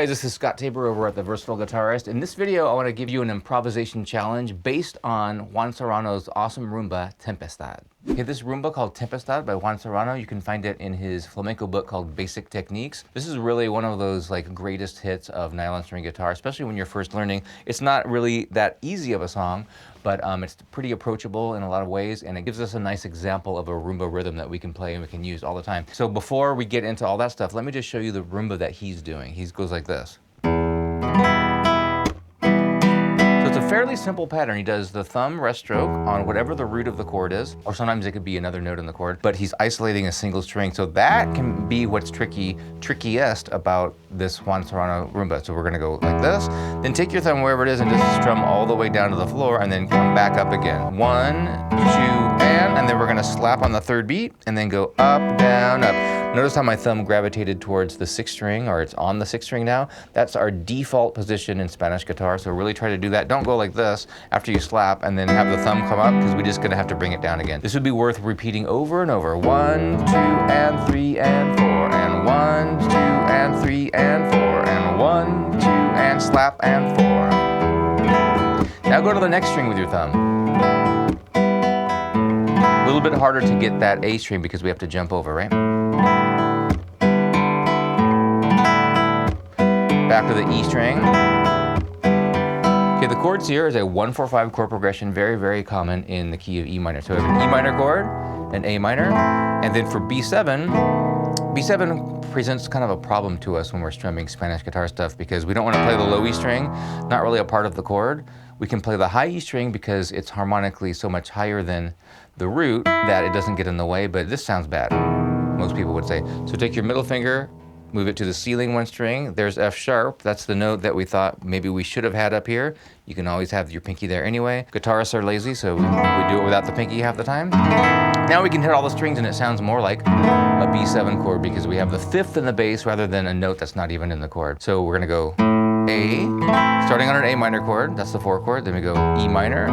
guys, this is Scott Tabor over at The Versatile Guitarist. In this video, I want to give you an improvisation challenge based on Juan Serrano's awesome rumba, Tempestad. Okay, this rumba called Tempestad by Juan Serrano, you can find it in his flamenco book called Basic Techniques. This is really one of those like greatest hits of nylon string guitar, especially when you're first learning. It's not really that easy of a song, but it's pretty approachable in a lot of ways, and it gives us a nice example of a rumba rhythm that we can play and we can use all the time. So before we get into all that stuff, let me just show you the rumba that he's doing. He goes like this. So it's a fairly simple pattern. He does the thumb rest stroke on whatever the root of the chord is, or sometimes it could be another note in the chord, but he's isolating a single string. So that can be what's trickiest about this Juan Serrano rumba. So we're gonna go like this, then take your thumb wherever it is and just strum all the way down to the floor and then come back up again. 1, 2, and then we're gonna slap on the third beat and then go up, down, up. Notice how my thumb gravitated towards the 6th string, or it's on the 6th string now. That's our default position in Spanish guitar, so really try to do that. Don't go like this after you slap and then have the thumb come up, because we're just gonna have to bring it down again. This would be worth repeating over and over. 1, 2, and 3, and 4, and 1, 2, and 3, and 4, and 1, 2, and slap, and 4. Now go to the next string with your thumb. A little bit harder to get that A string because we have to jump over, right? Back to the E string. Okay, the chords here is a 1-4-5 chord progression, very, very common in the key of E minor. So we have an E minor chord, an A minor, and then for B7 presents kind of a problem to us when we're strumming Spanish guitar stuff because we don't want to play the low E string, not really a part of the chord. We can play the high E string because it's harmonically so much higher than the root that it doesn't get in the way, but this sounds bad, most people would say. So take your middle finger, move it to the ceiling 1 string. There's F sharp. That's the note that we thought maybe we should have had up here. You can always have your pinky there anyway. Guitarists are lazy, so we do it without the pinky half the time. Now we can hit all the strings and it sounds more like a B7 chord because we have the 5th in the bass rather than a note that's not even in the chord. So we're gonna go A, starting on an A minor chord, that's the 4 chord, then we go E minor,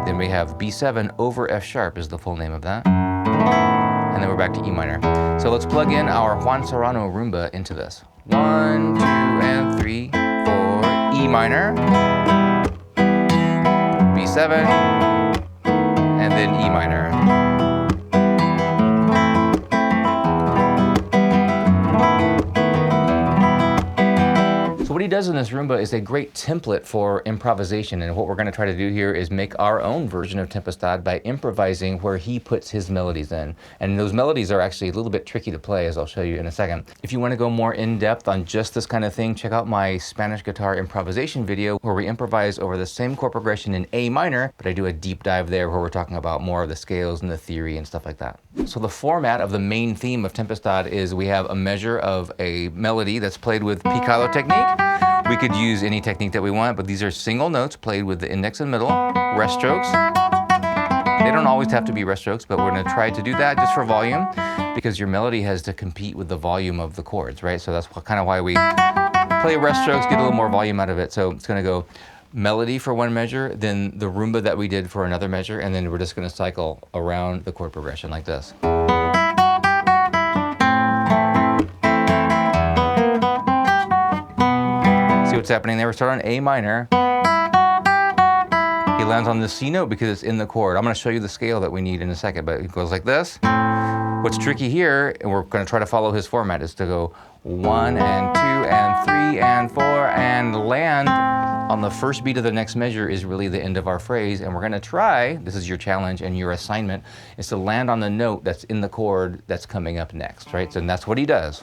then we have B7 over F sharp is the full name of that. And then we're back to E minor. So let's plug in our Juan Serrano rumba into this. 1, 2, and 3, 4, E minor, B7, and then E minor. So what he does in this rumba is a great template for improvisation, and what we're going to try to do here is make our own version of Tempestad by improvising where he puts his melodies in. And those melodies are actually a little bit tricky to play, as I'll show you in a second. If you want to go more in-depth on just this kind of thing, check out my Spanish guitar improvisation video where we improvise over the same chord progression in A minor, but I do a deep dive there where we're talking about more of the scales and the theory and stuff like that. So the format of the main theme of Tempestad is we have a measure of a melody that's played with picado technique. We could use any technique that we want, but these are single notes played with the index and middle, rest strokes. They don't always have to be rest strokes, but we're gonna try to do that just for volume because your melody has to compete with the volume of the chords, right? So that's kind of why we play rest strokes, get a little more volume out of it. So it's gonna go melody for 1 measure, then the rumba that we did for another measure, and then we're just gonna cycle around the chord progression like this. See what's happening there? We start on A minor. He lands on the C note because it's in the chord. I'm gonna show you the scale that we need in a second, but it goes like this. What's tricky here, and we're gonna try to follow his format, is to go 1 and 2 and 3 and 4 and land on the first beat of the next measure is really the end of our phrase, and we're gonna try, this is your challenge and your assignment, is to land on the note that's in the chord that's coming up next, right? So that's what he does.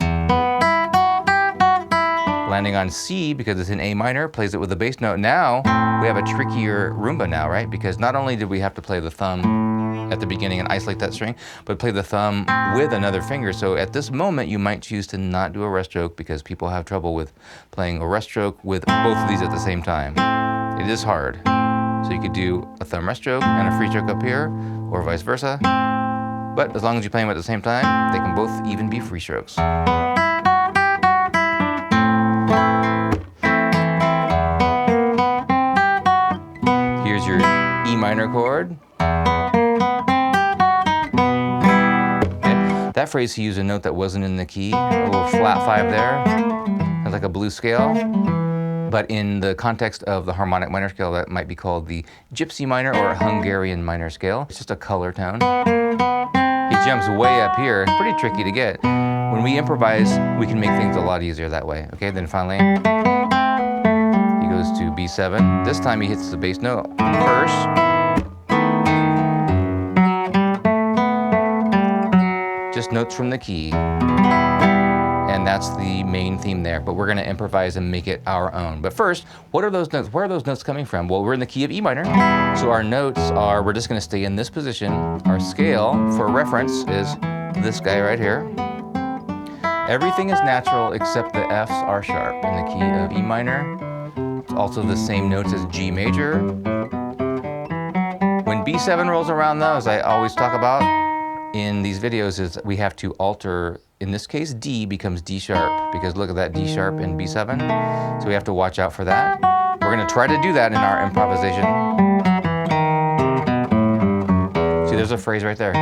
Landing on C, because it's in A minor, plays it with the bass note. Now, we have a trickier rumba now, right? Because not only did we have to play the thumb at the beginning and isolate that string, but play the thumb with another finger. So at this moment, you might choose to not do a rest stroke because people have trouble with playing a rest stroke with both of these at the same time. It is hard. So you could do a thumb rest stroke and a free stroke up here, or vice versa. But as long as you play them at the same time, they can both even be free strokes. Here's your E minor chord. Okay. That phrase he used a note that wasn't in the key, a little flat 5 there. It's like a blues scale, but in the context of the harmonic minor scale, that might be called the Gypsy minor or Hungarian minor scale. It's just a color tone. He jumps way up here. It's pretty tricky to get. When we improvise, we can make things a lot easier that way. Okay, then finally, he goes to B7. This time he hits the bass note first. Just notes from the key. And that's the main theme there, but we're gonna improvise and make it our own. But first, what are those notes? Where are those notes coming from? Well, we're in the key of E minor, so our notes are, we're just gonna stay in this position. Our scale, for reference, is this guy right here. Everything is natural except the Fs are sharp in the key of E minor. It's also the same notes as G major. When B7 rolls around though, as I always talk about in these videos, is we have to alter, in this case, D becomes D sharp, because look at that D sharp in B7. So we have to watch out for that. We're gonna try to do that in our improvisation. See, there's a phrase right there.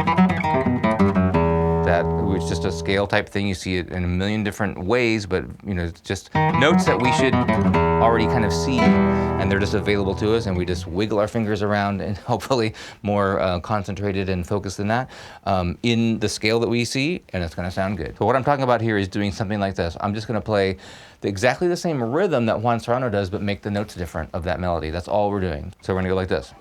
That it's just a scale type thing. You see it in a million different ways, but you know, it's just notes that we should already kind of see, and they're just available to us, and we just wiggle our fingers around and hopefully more concentrated and focused than that in the scale that we see, and it's gonna sound good. So what I'm talking about here is doing something like this. I'm just gonna play exactly the same rhythm that Juan Serrano does, but make the notes different of that melody. That's all we're doing. So we're gonna go like this.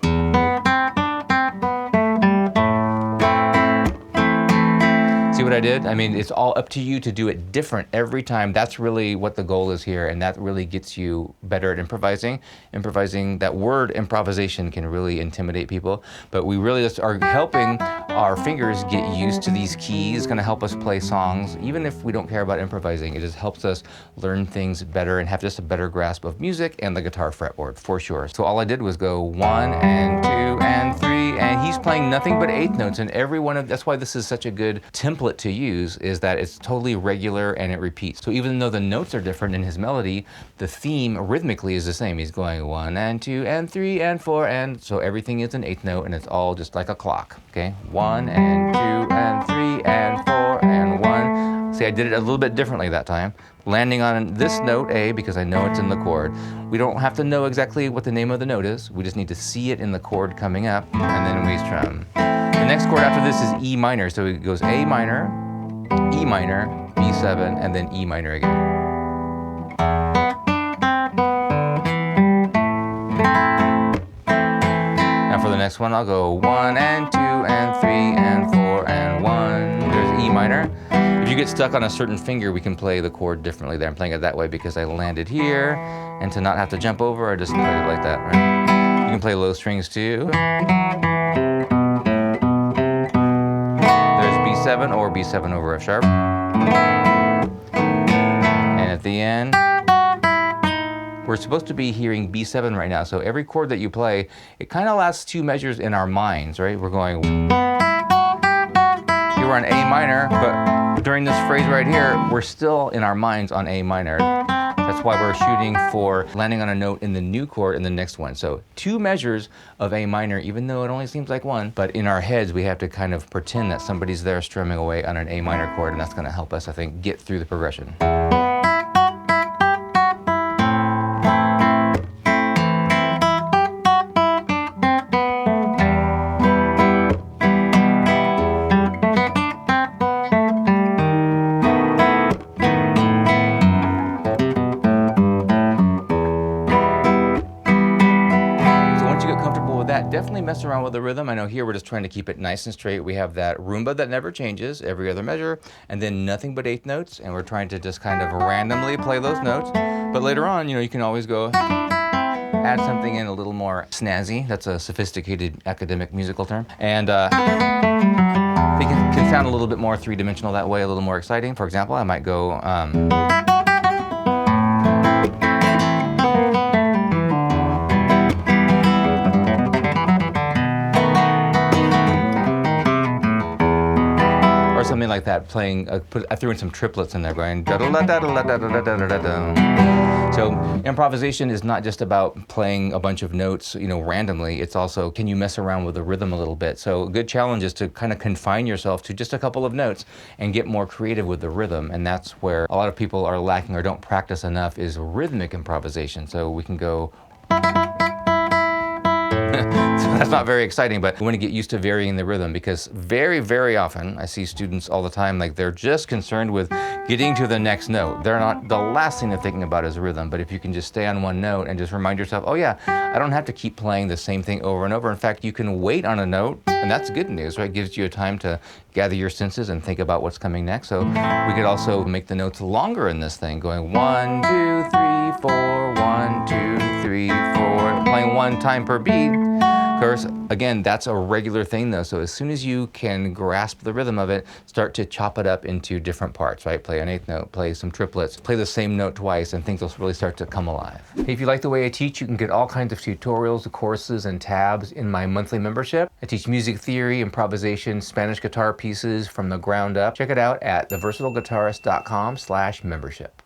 See what I did? I mean, it's all up to you to do it different every time. That's really what the goal is here, and that really gets you better at improvising. Improvising, that word improvisation can really intimidate people, but we really just are helping our fingers get used to these keys. It's gonna help us play songs. Even if we don't care about improvising, it just helps us learn things better and have just a better grasp of music and the guitar fretboard, for sure. So all I did was go 1 and 2 and 3, and he's playing nothing but eighth notes, and every one of, that's why this is such a good template to use, is that it's totally regular and it repeats. So even though the notes are different in his melody, the theme rhythmically is the same. He's going 1 and 2 and 3 and 4, and so everything is an eighth note, and it's all just like a clock, okay? 1 and 2 and 3 and 4 and 1. See, I did it a little bit differently that time, landing on this note A because I know it's in the chord. We don't have to know exactly what the name of the note is. We just need to see it in the chord coming up, and then we strum. The next chord after this is E minor, so it goes A minor, E minor, B7, and then E minor again. Now for the next one, I'll go 1 and 2 and 3 and 4 and 1. There's E minor. If you get stuck on a certain finger, we can play the chord differently there. I'm playing it that way because I landed here, and to not have to jump over, I just play it like that, right? You can play low strings too. B7 or B7 over F sharp. And at the end, we're supposed to be hearing B7 right now. So every chord that you play, it kind of lasts 2 measures in our minds, right? We're going, here we're on A minor, but during this phrase right here, we're still in our minds on A minor. That's why we're shooting for landing on a note in the new chord in the next one. So 2 measures of A minor, even though it only seems like 1, but in our heads, we have to kind of pretend that somebody's there strumming away on an A minor chord, and that's gonna help us, I think, get through the progression. Definitely mess around with the rhythm. I know here we're just trying to keep it nice and straight. We have that rumba that never changes, every other measure, and then nothing but eighth notes, and we're trying to just kind of randomly play those notes. But later on, you know, you can always go add something in a little more snazzy. That's a sophisticated academic musical term. And they can sound a little bit more three-dimensional that way, a little more exciting. For example, I might go something like that, playing, I threw in some triplets in there going da-da-da-da-da-da-da-da-da-da. So improvisation is not just about playing a bunch of notes, randomly. It's also, can you mess around with the rhythm a little bit? So a good challenge is to kind of confine yourself to just a couple of notes and get more creative with the rhythm. And that's where a lot of people are lacking or don't practice enough, is rhythmic improvisation. So we can go that's not very exciting, but we want to get used to varying the rhythm, because very, very often I see students all the time, like they're just concerned with getting to the next note. They're not, the last thing they're thinking about is rhythm. But if you can just stay on one note and just remind yourself, oh yeah, I don't have to keep playing the same thing over and over. In fact, you can wait on a note, and that's good news, right? It gives you a time to gather your senses and think about what's coming next. So we could also make the notes longer in this thing, going 1, 2, 3, 4, 1, 2, 3, 4, playing one time per beat. Of course, again, that's a regular thing though. So as soon as you can grasp the rhythm of it, start to chop it up into different parts, right? Play an eighth note, play some triplets, play the same note twice, and things will really start to come alive. Hey, if you like the way I teach, you can get all kinds of tutorials, courses, and tabs in my monthly membership. I teach music theory, improvisation, Spanish guitar pieces from the ground up. Check it out at theversatileguitarist.com/membership.